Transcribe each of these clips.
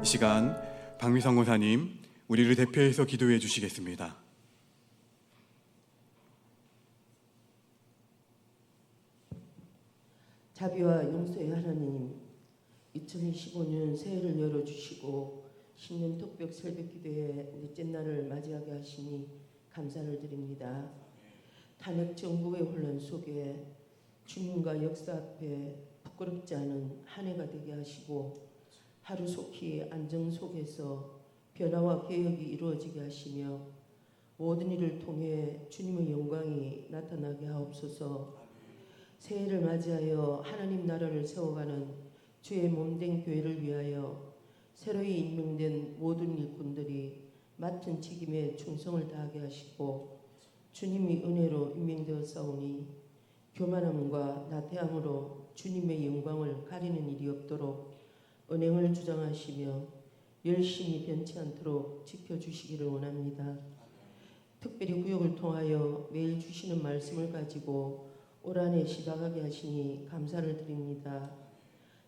이 시간 박미성 권사님 우리를 대표해서 기도해 주시겠습니다. 자비와 용서의 하나님, 2015년 새해를 열어주시고 신년 특별 새벽기도의 넷째 날을 맞이하게 하시니 감사를 드립니다. 탄핵 정부의 혼란 속에 주님과 역사 앞에 부끄럽지 않은 한 해가 되게 하시고 하루속히 안정 속에서 변화와 개혁이 이루어지게 하시며 모든 일을 통해 주님의 영광이 나타나게 하옵소서. 새해를 맞이하여 하나님 나라를 세워가는 주의 몸된 교회를 위하여 새로이 임명된 모든 일꾼들이 맡은 직임에 충성을 다하게 하시고 주님이 은혜로 임명되었사오니 교만함과 나태함으로 주님의 영광을 가리는 일이 없도록 언행을 주장하시며 열심히 변치 않도록 지켜주시기를 원합니다. 특별히 구역을 통하여 매일 주시는 말씀을 가지고 올 한해 시작하게 하시니 감사를 드립니다.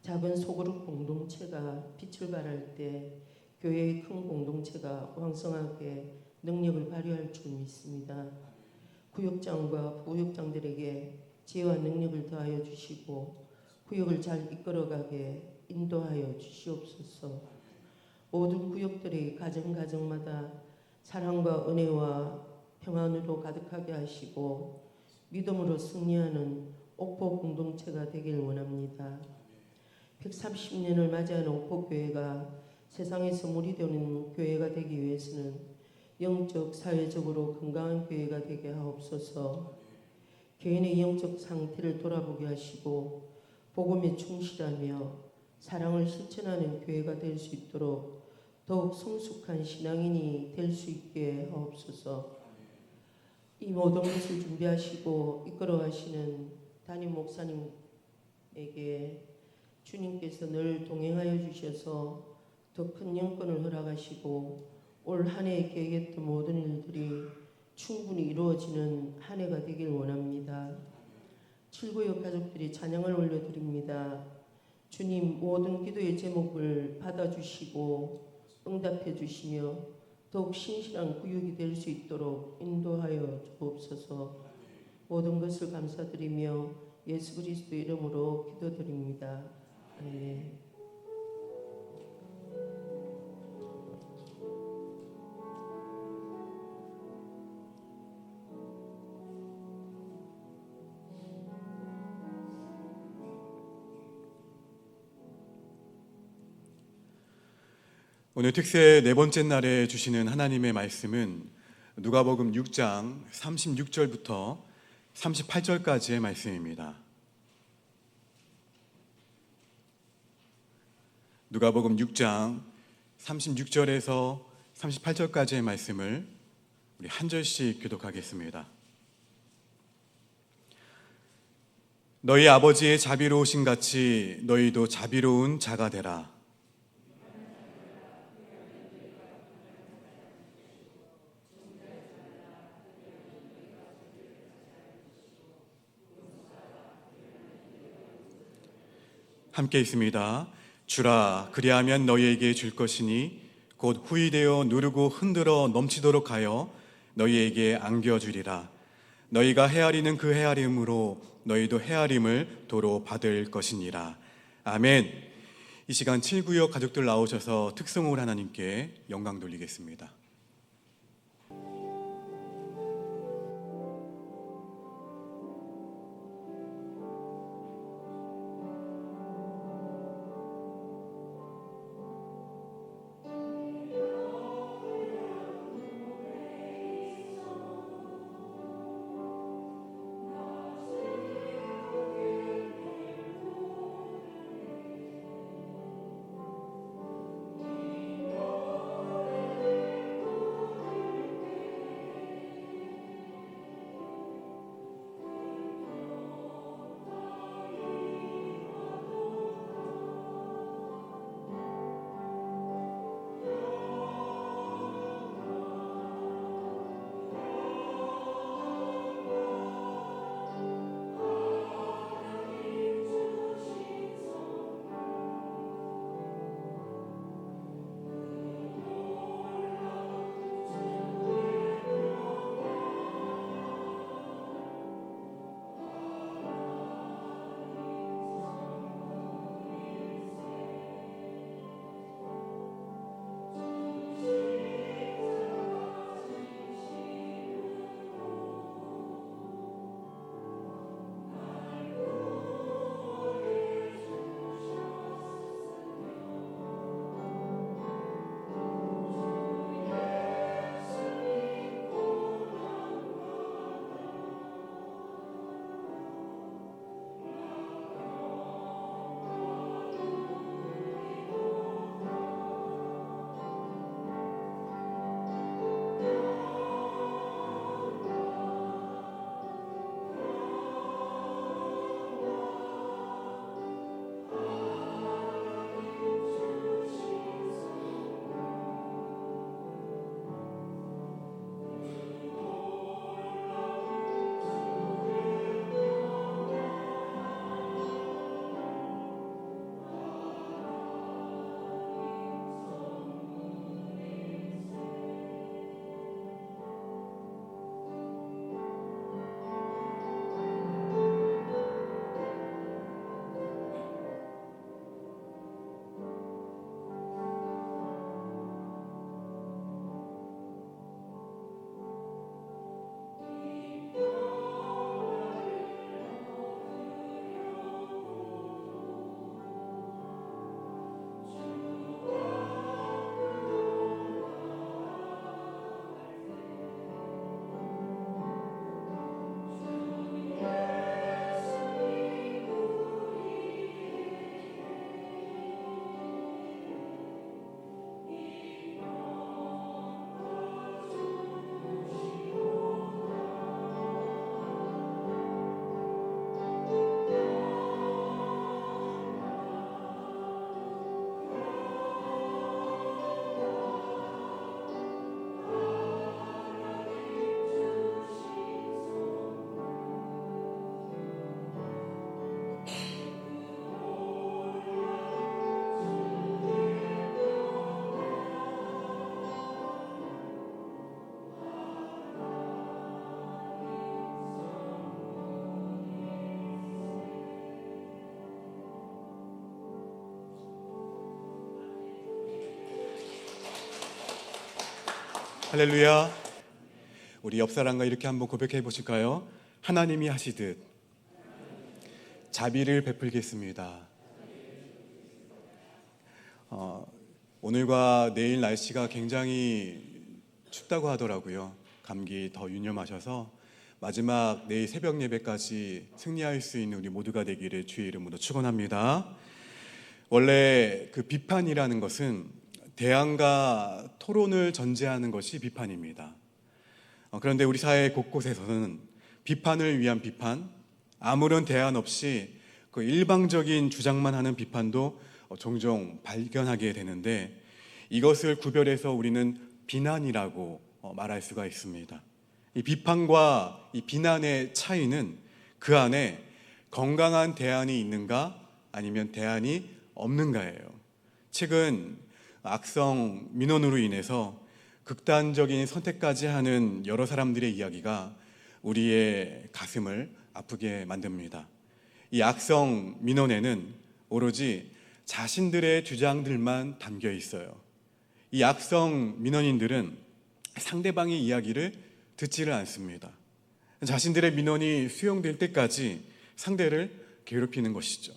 작은 소그룹 공동체가 빛을 발할 때 교회의 큰 공동체가 왕성하게 능력을 발휘할 줄 믿습니다. 구역장과 부구역장들에게 지혜와 능력을 더하여 주시고 구역을 잘 이끌어가게 인도하여 주시옵소서. 모든 구역들의 가정마다 사랑과 은혜와 평안으로 가득하게 하시고 믿음으로 승리하는 옥포 공동체가 되길 원합니다. 130년을 맞이하는 옥포교회가 세상에서 무리되는 교회가 되기 위해서는 영적, 사회적으로 건강한 교회가 되게 하옵소서. 개인의 영적 상태를 돌아보게 하시고 복음에 충실하며 사랑을 실천하는 교회가 될 수 있도록 더욱 성숙한 신앙인이 될 수 있게 하옵소서. 이 모든 것을 준비하시고 이끌어 가시는 담임 목사님에게 주님께서 늘 동행하여 주셔서 더 큰 영권을 허락하시고 올 한 해에 계획했던 모든 일들이 충분히 이루어지는 한 해가 되길 원합니다. 7구역 가족들이 찬양을 올려드립니다. 주님 모든 기도의 제목을 받아주시고 응답해 주시며 더욱 신실한 구역이 될 수 있도록 인도하여 주옵소서. 모든 것을 감사드리며 예수 그리스도의 이름으로 기도드립니다. 아멘. 오늘 특세 네 번째 날에 주시는 하나님의 말씀은 누가복음 6장 36절부터 38절까지의 말씀입니다. 누가복음 6장 36절에서 38절까지의 말씀을 우리 한 절씩 교독하겠습니다. 너희 아버지의 자비로우신 같이 너희도 자비로운 자가 되라. 함께 있습니다. 주라, 그리하면 너희에게 줄 것이니 곧 후이되어 누르고 흔들어 넘치도록 하여 너희에게 안겨주리라. 너희가 헤아리는 그 헤아림으로 너희도 헤아림을 도로 받을 것이니라. 아멘. 이 시간 7구역 가족들 나오셔서 특성을 하나님께 영광 돌리겠습니다. 할렐루야. 우리 옆 사람과 이렇게 한번 고백해 보실까요? 하나님이 하시듯 자비를 베풀겠습니다. 오늘과 내일 날씨가 굉장히 춥다고 하더라고요. 감기 더 유념하셔서 마지막 내일 새벽 예배까지 승리할 수 있는 우리 모두가 되기를 주의 이름으로 축원합니다. 원래 그 비판이라는 것은 대안과 토론을 전제하는 것이 비판입니다. 그런데 우리 사회 곳곳에서는 비판을 위한 비판, 아무런 대안 없이 그 일방적인 주장만 하는 비판도 종종 발견하게 되는데, 이것을 구별해서 우리는 비난이라고 말할 수가 있습니다. 이 비판과 이 비난의 차이는 그 안에 건강한 대안이 있는가 아니면 대안이 없는가예요. 최근 악성 민원으로 인해서 극단적인 선택까지 하는 여러 사람들의 이야기가 우리의 가슴을 아프게 만듭니다. 이 악성 민원에는 오로지 자신들의 주장들만 담겨 있어요. 이 악성 민원인들은 상대방의 이야기를 듣지를 않습니다. 자신들의 민원이 수용될 때까지 상대를 괴롭히는 것이죠.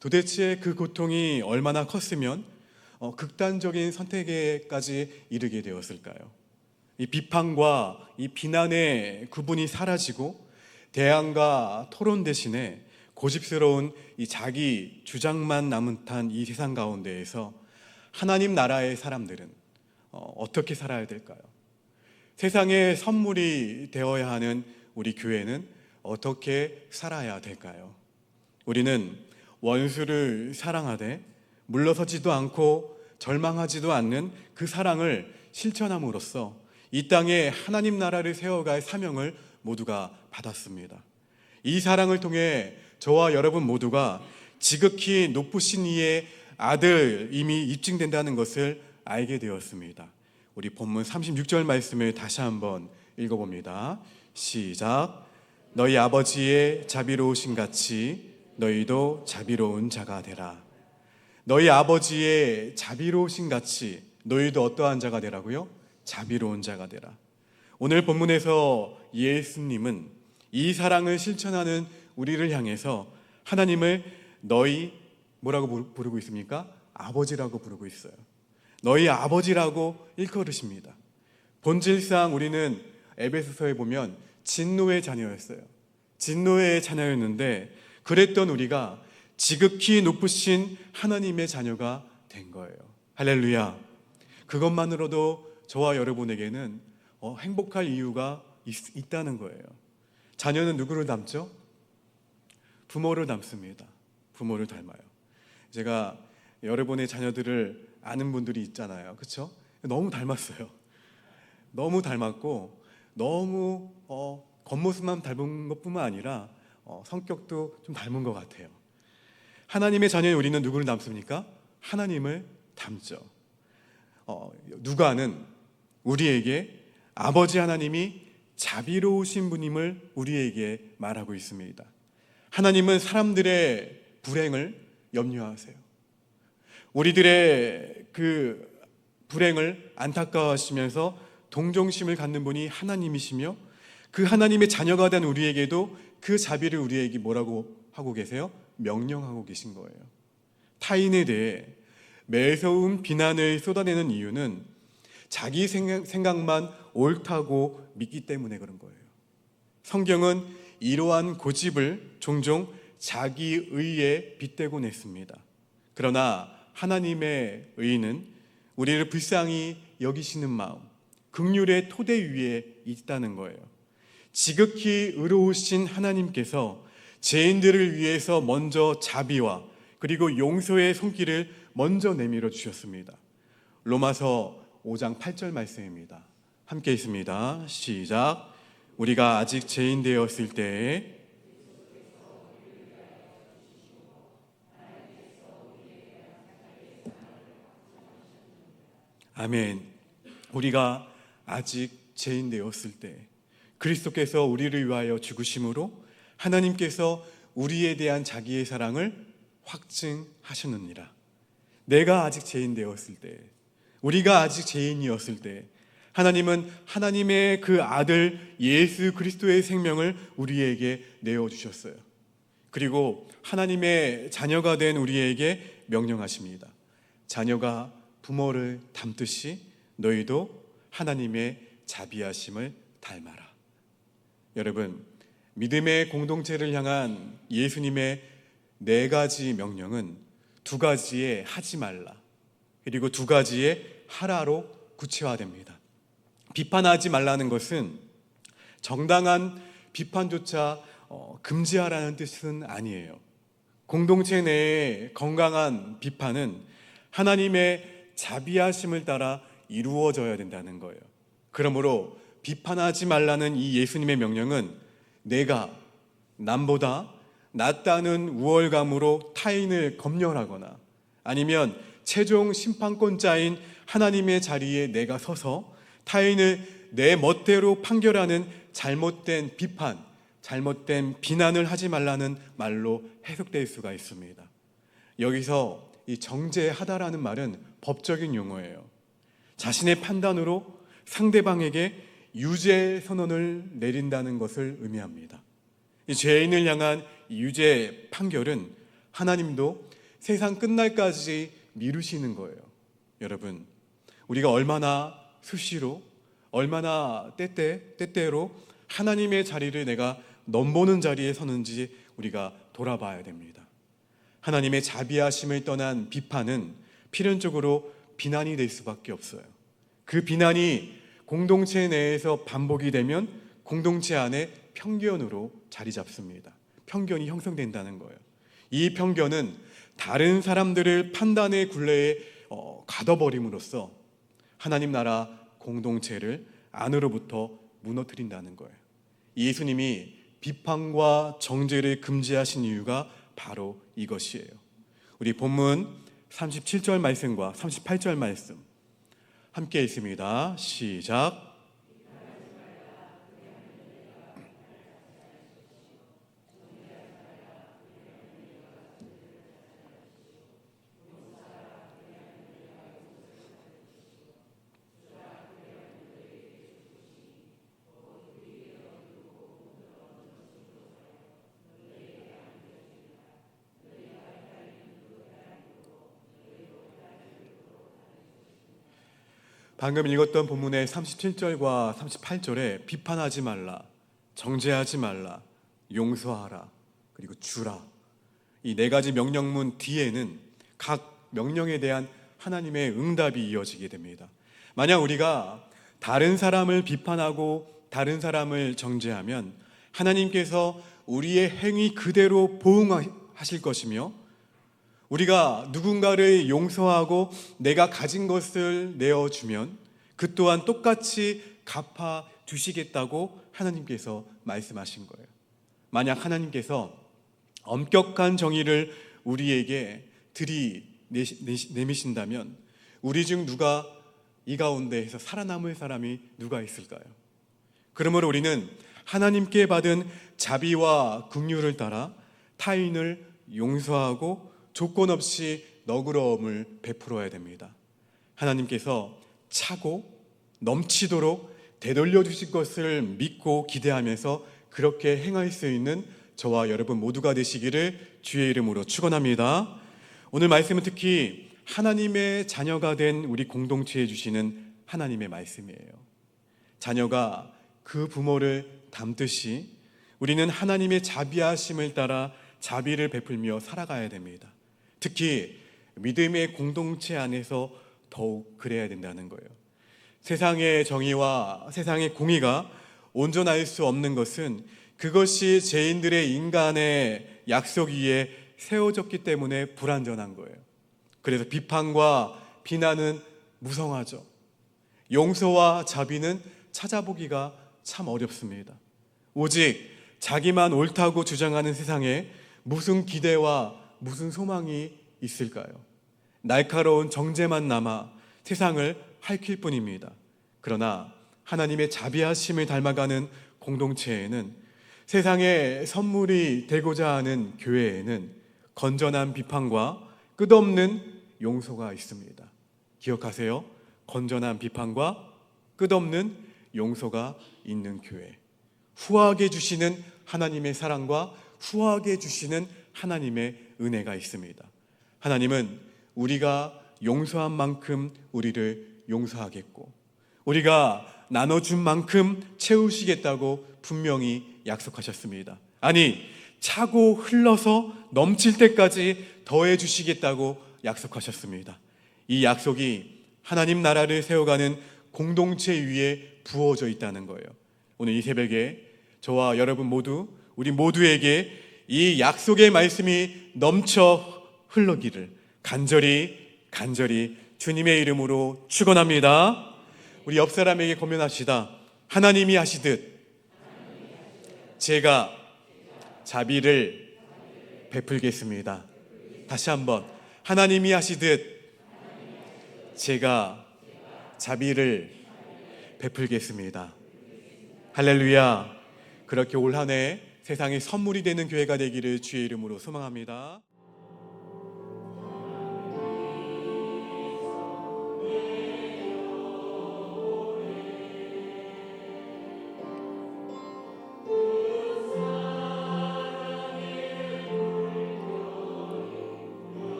도대체 그 고통이 얼마나 컸으면 극단적인 선택에까지 이르게 되었을까요? 이 비판과 이 비난의 구분이 사라지고 대안과 토론 대신에 고집스러운 이 자기 주장만 남은 듯한 이 세상 가운데에서 하나님 나라의 사람들은 어떻게 살아야 될까요? 세상의 선물이 되어야 하는 우리 교회는 어떻게 살아야 될까요? 우리는 원수를 사랑하되 물러서지도 않고 절망하지도 않는 그 사랑을 실천함으로써 이 땅에 하나님 나라를 세워갈 사명을 모두가 받았습니다. 이 사랑을 통해 저와 여러분 모두가 지극히 높으신 이의 아들임이 입증된다는 것을 알게 되었습니다. 우리 본문 36절 말씀을 다시 한번 읽어봅니다. 시작. 너희 아버지의 자비로우신 같이 너희도 자비로운 자가 되라. 너희 아버지의 자비로우신 같이 너희도 어떠한 자가 되라고요? 자비로운 자가 되라. 오늘 본문에서 예수님은 이 사랑을 실천하는 우리를 향해서 하나님을 너희 뭐라고 부르고 있습니까? 아버지라고 부르고 있어요. 너희 아버지라고 일컬으십니다. 본질상 우리는 에베소서에 보면 진노의 자녀였어요. 진노의 자녀였는데 그랬던 우리가 지극히 높으신 하나님의 자녀가 된 거예요. 할렐루야. 그것만으로도 저와 여러분에게는 행복할 이유가 있다는 거예요. 자녀는 누구를 닮죠? 부모를 닮습니다. 부모를 닮아요. 제가 여러분의 자녀들을 아는 분들이 있잖아요. 그렇죠? 너무 닮았어요. 너무 닮았고 너무 겉모습만 닮은 것뿐만 아니라 성격도 좀 닮은 것 같아요. 하나님의 자녀인 우리는 누구를 닮습니까? 하나님을 닮죠. 누가는 우리에게 아버지 하나님이 자비로우신 분임을 우리에게 말하고 있습니다. 하나님은 사람들의 불행을 염려하세요. 우리들의 그 불행을 안타까워하시면서 동정심을 갖는 분이 하나님이시며 그 하나님의 자녀가 된 우리에게도 그 자비를 우리에게 뭐라고 하고 계세요? 명령하고 계신 거예요. 타인에 대해 매서운 비난을 쏟아내는 이유는 자기 생각만 옳다고 믿기 때문에 그런 거예요. 성경은 이러한 고집을 종종 자기 의에 빗대곤 했습니다. 그러나 하나님의 의는 우리를 불쌍히 여기시는 마음, 긍휼의 토대 위에 있다는 거예요. 지극히 의로우신 하나님께서 죄인들을 위해서 먼저 자비와 그리고 용서의 손길을 먼저 내밀어 주셨습니다. 로마서 5장 8절 말씀입니다. 함께 있습니다. 시작. 우리가 아직 죄인 되었을 때에 아멘. 우리가 아직 죄인 되었을 때 그리스도께서 우리를 위하여 죽으심으로 하나님께서 우리에 대한 자기의 사랑을 확증하셨느니라. 내가 아직 죄인 되었을 때, 우리가 아직 죄인이었을 때 하나님은 하나님의 그 아들 예수 그리스도의 생명을 우리에게 내어주셨어요. 그리고 하나님의 자녀가 된 우리에게 명령하십니다. 자녀가 부모를 닮듯이 너희도 하나님의 자비하심을 닮아라. 여러분, 믿음의 공동체를 향한 예수님의 4가지 명령은 2가지의 하지 말라, 그리고 2가지의 하라로 구체화됩니다. 비판하지 말라는 것은 정당한 비판조차 금지하라는 뜻은 아니에요. 공동체 내의 건강한 비판은 하나님의 자비하심을 따라 이루어져야 된다는 거예요. 그러므로 비판하지 말라는 이 예수님의 명령은 내가 남보다 낫다는 우월감으로 타인을 검열하거나 아니면 최종 심판권자인 하나님의 자리에 내가 서서 타인을 내 멋대로 판결하는 잘못된 비판, 잘못된 비난을 하지 말라는 말로 해석될 수가 있습니다. 여기서 이 정죄하다라는 말은 법적인 용어예요. 자신의 판단으로 상대방에게 유죄 선언을 내린다는 것을 의미합니다. 이 죄인을 향한 유죄 판결은 하나님도 세상 끝날까지 미루시는 거예요. 여러분, 우리가 얼마나 수시로, 얼마나 때때로 하나님의 자리를 내가 넘보는 자리에 서는지 우리가 돌아봐야 됩니다. 하나님의 자비하심을 떠난 비판은 필연적으로 비난이 될 수밖에 없어요. 그 비난이 공동체 내에서 반복이 되면 공동체 안에 편견으로 자리 잡습니다. 편견이 형성된다는 거예요. 이 편견은 다른 사람들을 판단의 굴레에 가둬버림으로써 하나님 나라 공동체를 안으로부터 무너뜨린다는 거예요. 예수님이 비판과 정죄를 금지하신 이유가 바로 이것이에요. 우리 본문 37절 말씀과 38절 말씀 함께 읽습니다. 시작. 방금 읽었던 본문의 37절과 38절에 비판하지 말라, 정죄하지 말라, 용서하라, 그리고 주라, 이 4가지 명령문 뒤에는 각 명령에 대한 하나님의 응답이 이어지게 됩니다. 만약 우리가 다른 사람을 비판하고 다른 사람을 정죄하면 하나님께서 우리의 행위 그대로 보응하실 것이며, 우리가 누군가를 용서하고 내가 가진 것을 내어주면 그 또한 똑같이 갚아 주시겠다고 하나님께서 말씀하신 거예요. 만약 하나님께서 엄격한 정의를 우리에게 들이내미신다면 우리 중 누가 이 가운데에서 살아남을 사람이 누가 있을까요? 그러므로 우리는 하나님께 받은 자비와 긍휼을 따라 타인을 용서하고 조건 없이 너그러움을 베풀어야 됩니다. 하나님께서 차고 넘치도록 되돌려 주실 것을 믿고 기대하면서 그렇게 행할 수 있는 저와 여러분 모두가 되시기를 주의 이름으로 축원합니다. 오늘 말씀은 특히 하나님의 자녀가 된 우리 공동체에 주시는 하나님의 말씀이에요. 자녀가 그 부모를 닮듯이 우리는 하나님의 자비하심을 따라 자비를 베풀며 살아가야 됩니다. 특히 믿음의 공동체 안에서 더욱 그래야 된다는 거예요. 세상의 정의와 세상의 공의가 온전할 수 없는 것은 그것이 죄인들의 인간의 약속 위에 세워졌기 때문에 불완전한 거예요. 그래서 비판과 비난은 무성하죠. 용서와 자비는 찾아보기가 참 어렵습니다. 오직 자기만 옳다고 주장하는 세상에 무슨 기대와 무슨 소망이 있을까요? 날카로운 정죄만 남아 세상을 핥힐 뿐입니다. 그러나 하나님의 자비하심을 닮아가는 공동체에는, 세상에 선물이 되고자 하는 교회에는 건전한 비판과 끝없는 용서가 있습니다. 기억하세요. 건전한 비판과 끝없는 용서가 있는 교회, 후하게 주시는 하나님의 사랑과 후하게 주시는 하나님의 은혜가 있습니다. 하나님은 우리가 용서한 만큼 우리를 용서하겠고 우리가 나눠준 만큼 채우시겠다고 분명히 약속하셨습니다. 아니, 차고 흘러서 넘칠 때까지 더해 주시겠다고 약속하셨습니다. 이 약속이 하나님 나라를 세워가는 공동체 위에 부어져 있다는 거예요. 오늘 이 새벽에 저와 여러분 모두, 우리 모두에게 이 약속의 말씀이 넘쳐 흘러기를 간절히 주님의 이름으로 축원합니다. 우리 옆 사람에게 권면합시다. 하나님이 하시듯 제가 자비를 베풀겠습니다. 다시 한번, 하나님이 하시듯 제가 자비를 베풀겠습니다. 할렐루야. 그렇게 올 한 해 세상에 선물이 되는 교회가 되기를 주의 이름으로 소망합니다.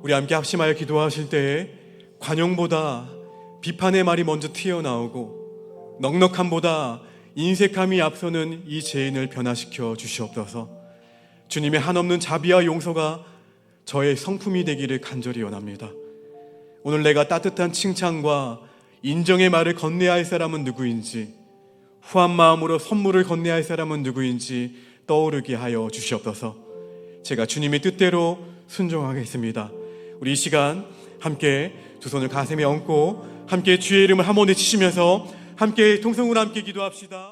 우리 함께 합심하여 기도하실 때에 관용보다 비판의 말이 먼저 튀어나오고 넉넉함보다 인색함이 앞서는 이 죄인을 변화시켜 주시옵소서. 주님의 한없는 자비와 용서가 저의 성품이 되기를 간절히 원합니다. 오늘 내가 따뜻한 칭찬과 인정의 말을 건네야 할 사람은 누구인지, 후한 마음으로 선물을 건네야 할 사람은 누구인지 떠오르게 하여 주시옵소서. 제가 주님의 뜻대로 순종하겠습니다. 우리 이 시간 함께 두 손을 가슴에 얹고 함께 주의 이름을 한 번 외치시면서 함께 통성으로 함께 기도합시다.